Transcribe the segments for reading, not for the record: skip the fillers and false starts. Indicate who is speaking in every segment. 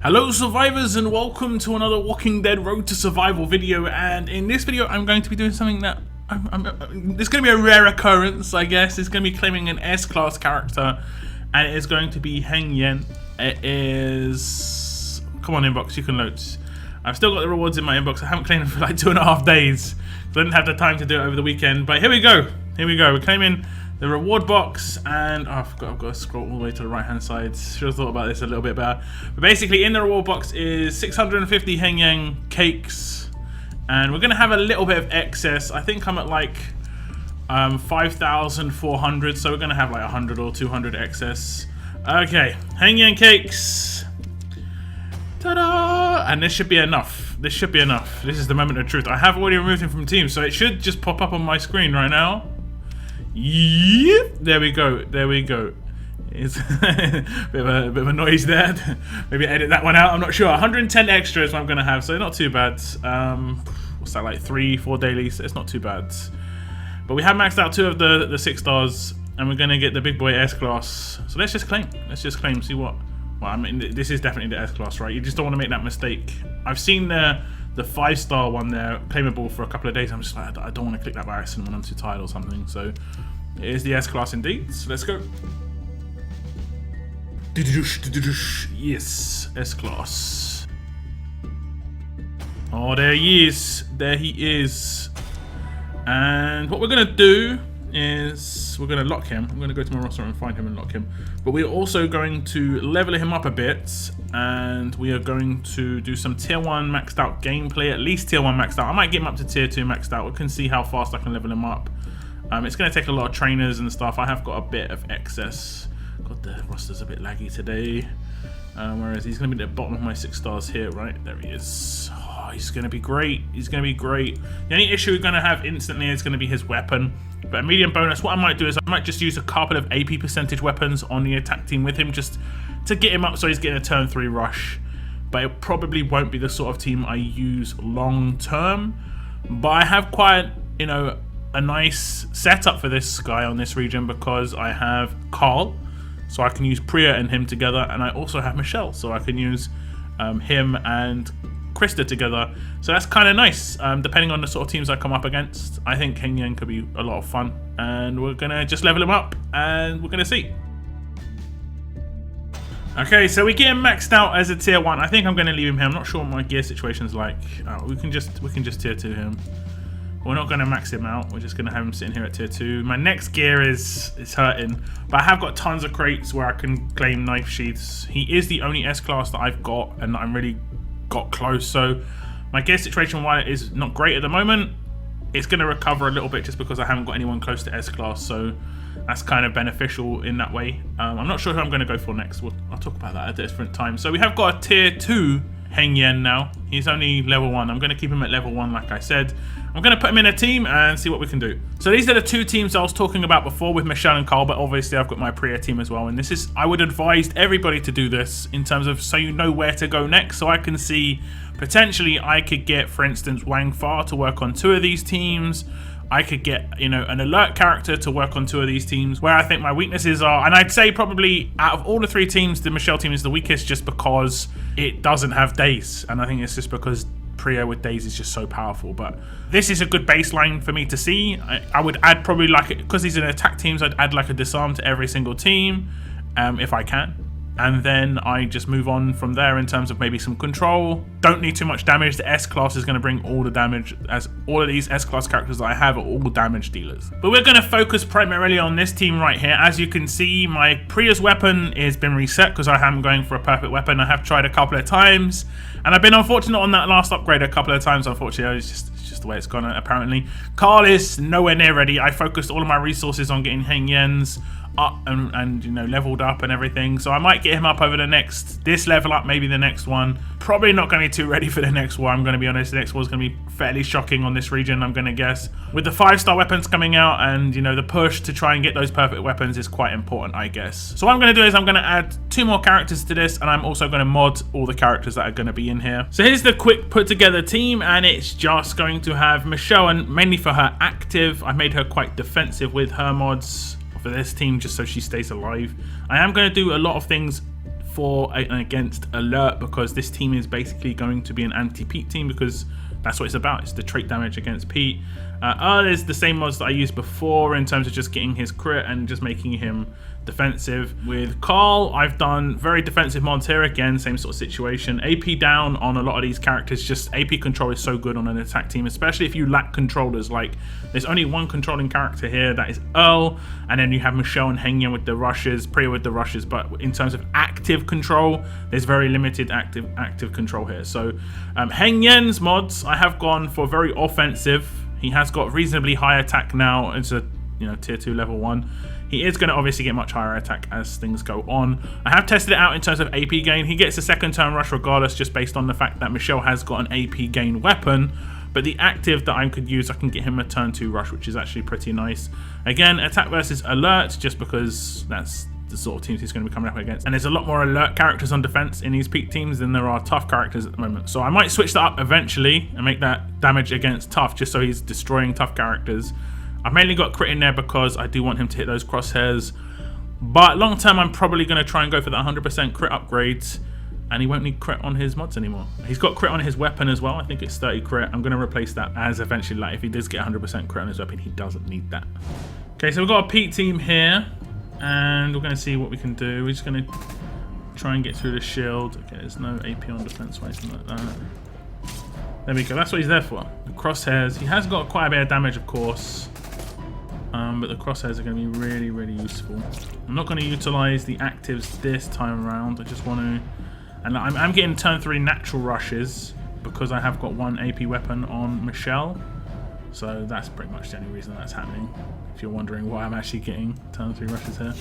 Speaker 1: Hello survivors and welcome to another Walking Dead Road to Survival video, and in this video I'm going to be doing something that it's going to be a rare occurrence, I guess. It's going to be claiming an S-class character, and it is going to be Hengyen. It is... Come on inbox, you can load. I've still got the rewards in my inbox. I haven't claimed them for like 2.5 days. I didn't have the time to do it over the weekend, but here we go. We're claiming the reward box, and I've got to scroll all the way to the right hand side. Should have thought about this a little bit better. But basically in the reward box is 650 Hengyen cakes, and we're going to have a little bit of excess. I think I'm at like 5,400, so we're going to have like 100 or 200 excess. Okay, Hengyen cakes. Ta-da! And this should be enough. This is the moment of truth. I have already removed him from team, so it should just pop up on my screen right now. Yep, there we go. It's a bit of a noise there. Maybe edit that one out, I'm not sure. 110 extra is what I'm gonna have, so not too bad. What's that, like 3-4 dailies? It's not too bad. But we have maxed out 2 of the 6 stars, and we're gonna get the big boy S class. So let's just claim. See what. Well, I mean, this is definitely the S class, right? You just don't want to make that mistake. I've seen the 5-star one there claimable for a couple of days. I'm just like, I don't want to click that by accident when I'm too tired or something. So it is the S class indeed. So let's go. Yes, S class. Oh, there he is. And what we're gonna do is we're gonna lock him. I'm gonna go to my roster and find him and lock him. But we're also going to level him up a bit, and we are going to do some tier 1 maxed out gameplay, at least tier 1 maxed out. I might get him up to tier 2 maxed out. We can see how fast I can level him up. It's gonna take a lot of trainers and stuff. I have got a bit of excess. God, the roster's a bit laggy today. Whereas he's gonna be at the bottom of my 6 stars here, right? There he is. Oh, he's gonna be great. The only issue we're gonna have instantly is gonna be his weapon. But a medium bonus, what I might do is I might just use a couple of AP percentage weapons on the attack team with him, just to get him up so he's getting a turn 3 rush. But it probably won't be the sort of team I use long term. But I have quite, a nice setup for this guy on this region, because I have Carl, so I can use Priya and him together, and I also have Michelle, so I can use him and Krista together. So that's kind of nice. Depending on the sort of teams I come up against, I think Hengyen could be a lot of fun, and we're gonna just level him up and we're gonna see. Okay, so we get him maxed out as a tier 1. I think I'm gonna leave him here. I'm not sure what my gear situation's like. We can just tier 2 him. We're not gonna max him out. We're just gonna have him sitting here at tier 2. My next gear is hurting, but I have got tons of crates where I can claim knife sheaths. He is the only S class that I've got, and I'm really got close, so my gear situation, while it is not great at the moment, it's going to recover a little bit just because I haven't got anyone close to S class, so that's kind of beneficial in that way. I'm not sure who I'm going to go for next. I'll talk about that at a different time. So we have got a tier 2 Hengyen now. He's only level 1. I'm going to keep him at level 1 like I said. I'm going to put him in a team and see what we can do. So these are the 2 teams I was talking about before with Michelle and Carl, but obviously I've got my Priya team as well. And this is, I would advise everybody to do this in terms of so you know where to go next. So I can see potentially I could get, for instance, Wang Fa to work on 2 of these teams. I could get, an alert character to work on 2 of these teams, where I think my weaknesses are. And I'd say probably out of all the 3 teams, the Michelle team is the weakest just because it doesn't have days. And I think it's just because Priya with days is just so powerful. But this is a good baseline for me to see. I would add probably because these are attack teams, I'd add like a disarm to every single team if I can. And then I just move on from there in terms of maybe some control. Don't need too much damage. The S class is going to bring all the damage, as all of these S class characters that I have are all damage dealers. But we're going to focus primarily on this team right here. As you can see, my Priya's weapon has been reset because I am going for a perfect weapon. I have tried a couple of times, and I've been unfortunate on that last upgrade a couple of times. Unfortunately, it's just the way it's gone apparently. Carl is nowhere near ready. I focused all of my resources on getting Hengyen's up and leveled up and everything, so I might get him up over this level up, maybe the next one. Probably not going to be too ready for the next one, I'm going to be honest. The next one's going to be fairly shocking on this region, I'm going to guess. With the 5-star weapons coming out, and the push to try and get those perfect weapons is quite important, I guess. So what I'm going to do is I'm going to add 2 more characters to this, and I'm also going to mod all the characters that are going to be in here. So here's the quick put together team, and it's just going to have Michelle, and mainly for her active. I made her quite defensive with her mods for this team just so she stays alive. I am going to do a lot of things for and against alert, because this team is basically going to be an anti-Pete team, because that's what it's about. It's the trait damage against Pete. There's the same mods that I used before in terms of just getting his crit and just making him defensive. With Carl, I've done very defensive mods here again, same sort of situation. AP down on a lot of these characters. Just AP control is so good on an attack team, especially if you lack controllers. Like, there's only one controlling character here, that is Earl, and then you have Michelle and Hengyen with the rushes, Priya with the rushes. But in terms of active control, there's very limited active control here. So Hengyen's mods, I have gone for very offensive. He has got reasonably high attack now. It's a tier 2 level 1. He is going to obviously get much higher attack as things go on. I have tested it out in terms of AP gain. He gets a second turn rush regardless, just based on the fact that Michelle has got an AP gain weapon. But the active that I could use, I can get him a turn 2 rush, which is actually pretty nice. Again, attack versus alert, just because that's the sort of teams he's going to be coming up against. And there's a lot more alert characters on defense in these Pete teams than there are tough characters at the moment. So I might switch that up eventually and make that damage against tough, just so he's destroying tough characters. I've mainly got crit in there because I do want him to hit those crosshairs. But long term, I'm probably going to try and go for that 100% crit upgrades. And he won't need crit on his mods anymore. He's got crit on his weapon as well. I think it's 30 crit. I'm going to replace that as eventually, like, if he does get 100% crit on his weapon, he doesn't need that. Okay, so we've got a Pete team here. And we're going to see what we can do. We're just going to try and get through the shield. Okay, there's no AP on defense or anything like that. There we go. That's what he's there for. The crosshairs. He has got quite a bit of damage, of course. But the crosshairs are going to be really, really useful. I'm not going to utilize the actives this time around. I just want to... And I'm getting turn 3 natural rushes because I have got one AP weapon on Michelle. So that's pretty much the only reason that's happening. If you're wondering why I'm actually getting turn 3 rushes here.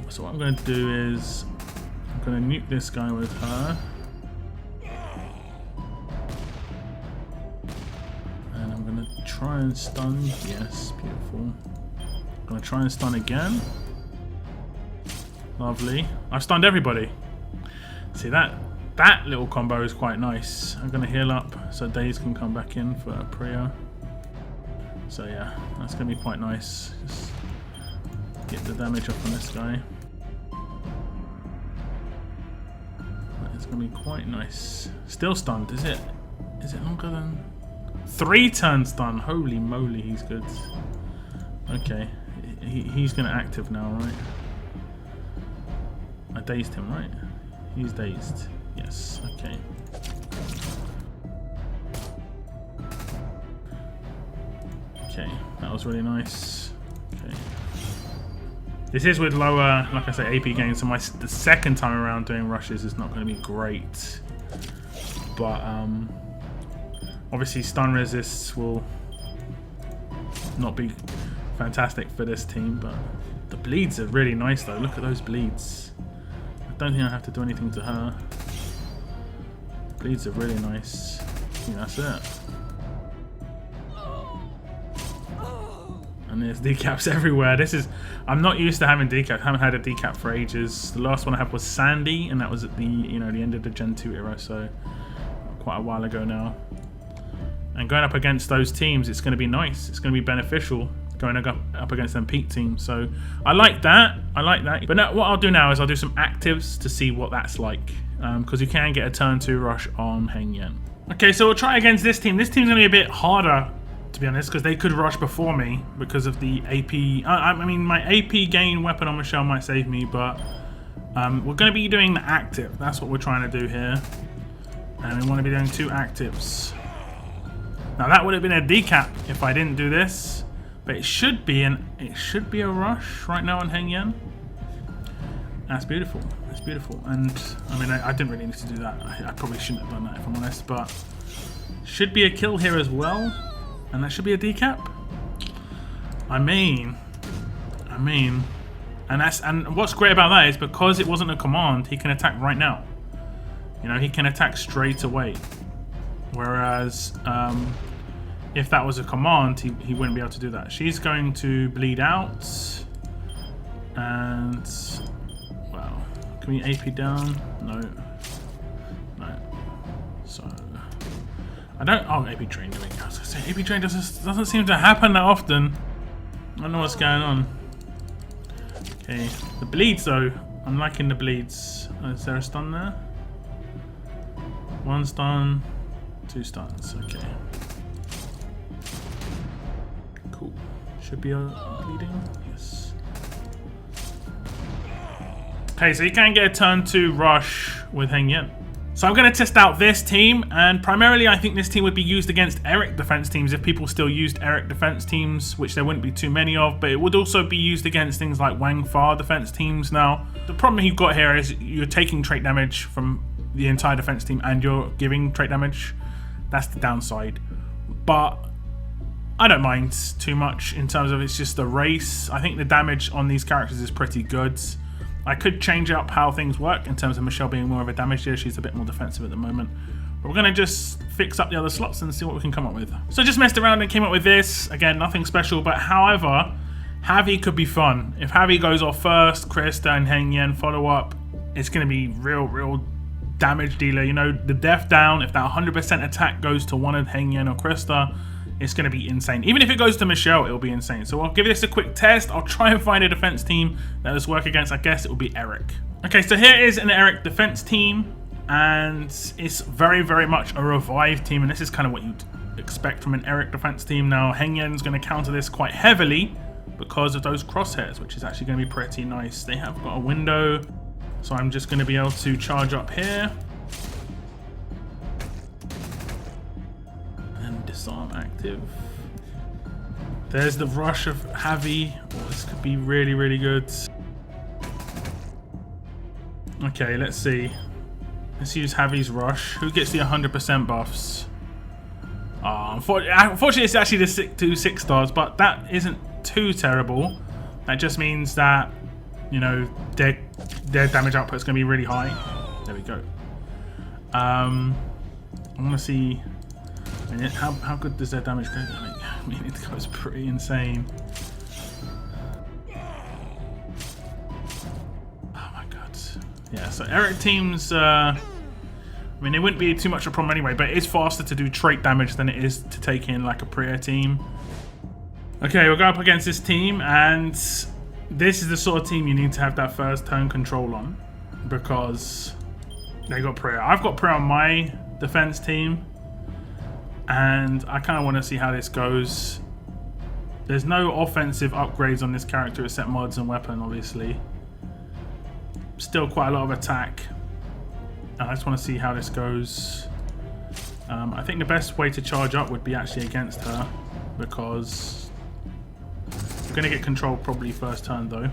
Speaker 1: So what I'm going to do is I'm going to nuke this guy with her. And I'm going to try and stun. Yes, beautiful. I'm going to try and stun again. Lovely. I've stunned everybody. See, that little combo is quite nice. I'm going to heal up so Daze can come back in for a Priya. So yeah, that's going to be quite nice. Just get the damage up on this guy. It's going to be quite nice. Still stunned, is it? Is it longer than 3 turn stun? Holy moly, he's good. Okay, he's going to active now, right? I dazed him, right? He's dazed. Yes, okay. Okay, that was really nice. Okay. This is with lower, like I say, AP gain, so the second time around doing rushes is not going to be great. But obviously stun resists will not be fantastic for this team, but the bleeds are really nice though. Look at those bleeds. I don't think I have to do anything to her. Bleeds are really nice. I think that's it. And there's decaps everywhere. I'm not used to having decaps. I haven't had a decap for ages. The last one I had was Sandy, and that was at the the end of the Gen 2 era, so quite a while ago now. And going up against those teams, it's going to be nice. It's going to be beneficial going up against them Pete teams. So I like that. But now, what I'll do now is I'll do some actives to see what that's like, because you can get a turn 2 rush on Hengyen. Okay, so we'll try against this team. This team's going to be a bit harder, to be honest, because they could rush before me because of the AP. I mean, my AP gain weapon on Michelle might save me, but we're going to be doing the active. That's what we're trying to do here. And we want to be doing 2 actives. Now that would have been a decap if I didn't do this, but it should be a rush right now on Hengyen. That's beautiful. That's beautiful. And I mean, I didn't really need to do that. I probably shouldn't have done that if I'm honest, but should be a kill here as well. And that should be a decap. I mean, and what's great about that is because it wasn't a command, he can attack right now. He can attack straight away. Whereas, if that was a command, he wouldn't be able to do that. She's going to bleed out, and well, can we AP down? No. So. I don't. Oh, AP train doing. I was gonna say AP train doesn't seem to happen that often. I don't know what's going on. Okay, the bleeds though I'm liking the bleeds. Is there a stun there? 1 stun, 2 stuns. Okay. Cool. Should be bleeding. Yes. Okay, so you can get a turn 2 rush with Hengyen. So I'm going to test out this team, and primarily I think this team would be used against Eric defense teams if people still used Eric defense teams, which there wouldn't be too many of, but it would also be used against things like Wang Fa defense teams. Now, the problem you've got here is you're taking trait damage from the entire defense team and you're giving trait damage. That's the downside. But I don't mind too much in terms of it's just a race. I think the damage on these characters is pretty good. I could change up how things work in terms of Michelle being more of a damage dealer. She's a bit more defensive at the moment. But we're going to just fix up the other slots and see what we can come up with. So just messed around and came up with this. Again, nothing special, but however, Javi could be fun. If Javi goes off first, Krista and Hengyen follow up, it's going to be real damage dealer. You know, the death down, if that 100% attack goes to one of Hengyen or Krista, it's going to be insane. Even if it goes to Michelle, it'll be insane. So I'll give this a quick test. I'll try and find a defense team that this work against. I guess it will be Eric. Okay, so here is an Eric defense team, and it's very much a revive team, and this is kind of what you'd expect from an Eric defense team. Now, Hengyen's going to counter this quite heavily because of those crosshairs, which is actually going to be pretty nice. They have got a window, so I'm just going to be able to charge up here. Disarm active. There's the rush of Javi. Oh, this could be really good. Okay, let's see. Let's use Javi's rush. Who gets the 100% buffs? Unfortunately, it's actually the 2 6 stars, but that isn't too terrible. That just means that, you know, their damage output is going to be really high. There we go. I want to see. How good does their damage go? I mean, it goes pretty insane. Oh my god. Yeah, so Eric teams, I mean, it wouldn't be too much of a problem anyway, but it's faster to do trait damage than it is to take in like a Priya team. Okay, we'll go up against this team, and this is the sort of team you need to have that first turn control on, because they got Priya. I've got Priya on my defense team, and I kind of want to see how this goes. There's no offensive upgrades on this character except mods and weapon, obviously. Still quite a lot of attack. I just want to see how this goes. I think the best way to charge up would be actually against her, because I'm going to get control probably first turn though.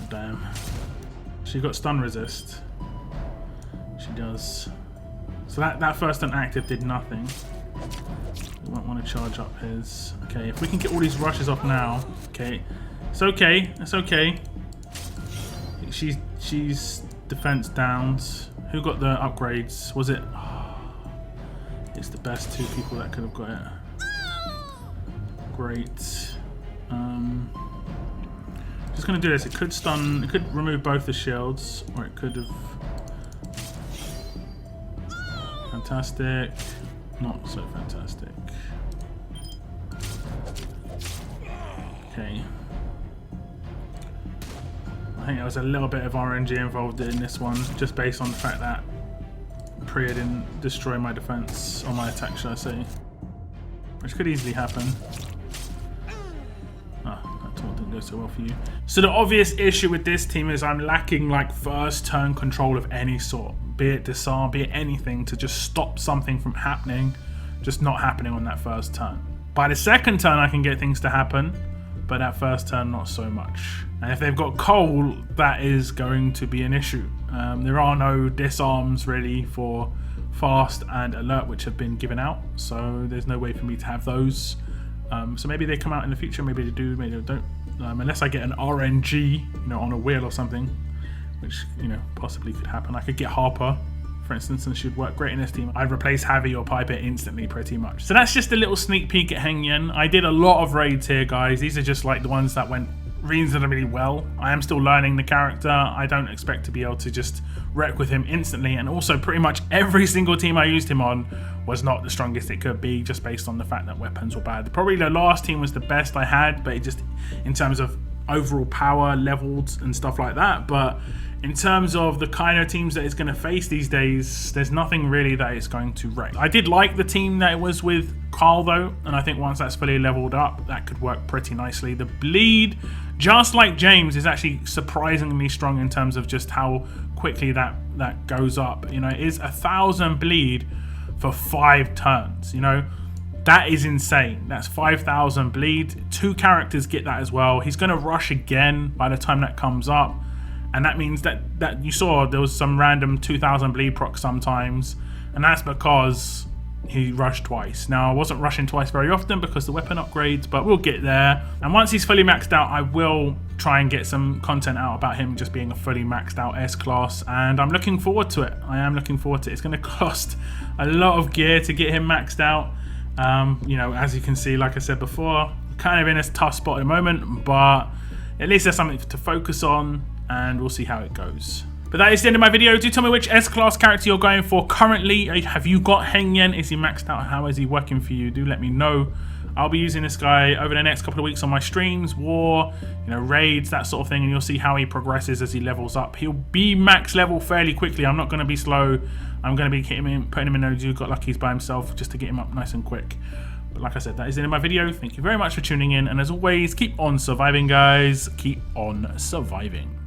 Speaker 1: Damn. She got stun resist. She does. So that first turn active did nothing. We won't want to charge up his. Okay, if we can get all these rushes off now. Okay, it's okay. It's okay. She's defense downs. Who got the upgrades? Was it? Oh, it's the best 2 people that could have got it. Great. Just gonna do this. It could stun. It could remove both the shields, or it could have. Fantastic. Not so fantastic. Okay. I think there was a little bit of RNG involved in this one, just based on the fact that Priya didn't destroy my defense, or my attack, should I say. Which could easily happen. That didn't go so well for you. So the obvious issue with this team is I'm lacking like first turn control of any sort. Be it disarm, be it anything to just stop something from happening, just not happening on that first turn. By the second turn I can get things to happen, but that first turn not so much. And if they've got Cole, that is going to be an issue. There are no disarms really for fast and alert which have been given out, so there's no way for me to have those. So maybe they come out in the future, maybe they do, maybe they don't. Unless I get an RNG, you know, on a wheel or something, which, you know, possibly could happen. I could get Harper, for instance, and she would work great in this team. I'd replace Javi or Piper instantly, pretty much. So that's just a little sneak peek at Hengyen. I did a lot of raids here, guys. These are just like the ones that went reasonably well. I am still learning the character. I don't expect to be able to just wreck with him instantly, and also pretty much every single team I used him on was not the strongest it could be, just based on the fact that weapons were bad. Probably the last team was the best I had, but it just, in terms of overall power leveled and stuff like that. But in terms of the kind of teams that it's going to face these days, there's nothing really that it's going to wreck. I did like the team that it was with Carl though, and I think once that's fully leveled up, that could work pretty nicely. The bleed, just like James, is actually surprisingly strong in terms of just how quickly that goes up. You know, it is 1,000 bleed for 5 turns. You know, that is insane. That's 5,000 bleed. 2 characters get that as well. He's going to rush again by the time that comes up. And that means that you saw there was some random 2,000 bleed proc sometimes. And that's because he rushed twice. Now, I wasn't rushing twice very often because the weapon upgrades, but we'll get there. And once he's fully maxed out, I will try and get some content out about him just being a fully maxed out S-Class. And I'm looking forward to it. I am looking forward to it. It's going to cost a lot of gear to get him maxed out. You know, as you can see, like I said before, kind of in a tough spot at the moment, but at least there's something to focus on, and we'll see how it goes. But that is the end of my video. Do tell me which S-Class character you're going for currently. Have you got Hengyen? Is he maxed out? How is he working for you? Do let me know. I'll be using this guy over the next couple of weeks on my streams, war, you know, raids, that sort of thing, and you'll see how he progresses as he levels up. He'll be max level fairly quickly. I'm not going to be slow. I'm going to be putting him in those who got luckies by himself just to get him up nice and quick. But like I said, that is the end of my video. Thank you very much for tuning in, and as always, keep on surviving, guys. Keep on surviving.